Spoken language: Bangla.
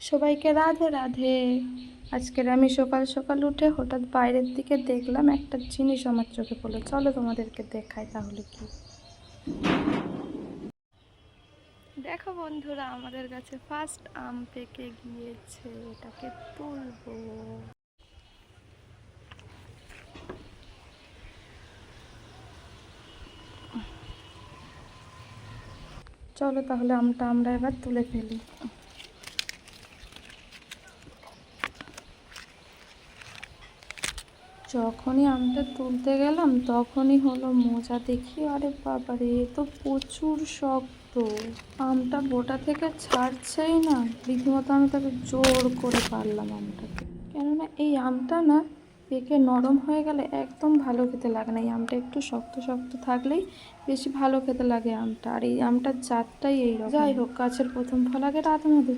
সবাইকে রাধে রাধে। আজকের আমি সকাল সকাল উঠে হঠাৎ বাইরের দিকে দেখলাম, একটা জিনিস আমার চোখে পড়লো। চলো তোমাদেরকে দেখাই তাহলে কি। দেখো বন্ধুরা, আমাদের কাছে ফার্স্ট আম পেকে গিয়েছে, এটাকে তুলবো। চলো তাহলে আমটা আমরা এবার তুলে ফেলি। যখনই আমটা তুলতে গেলাম তখনই হলো মোজা দেখি, আরে বাবারে, এ তো প্রচুর শক্ত। আমটা বোটা থেকে ছাড়ছেই না, রীতিমতো আমি তাকে জোর করে পারলাম আমটাকে। কেননা এই আমটা না পেকে নরম হয়ে গেলে একদম ভালো খেতে লাগে না। এই আমটা একটু শক্ত শক্ত থাকলেই বেশি ভালো খেতে লাগে আমটা। আর এই আমটার জাতটাই এইরকম। যাই হোক, গাছের প্রথম ফল আগে রাত মধু।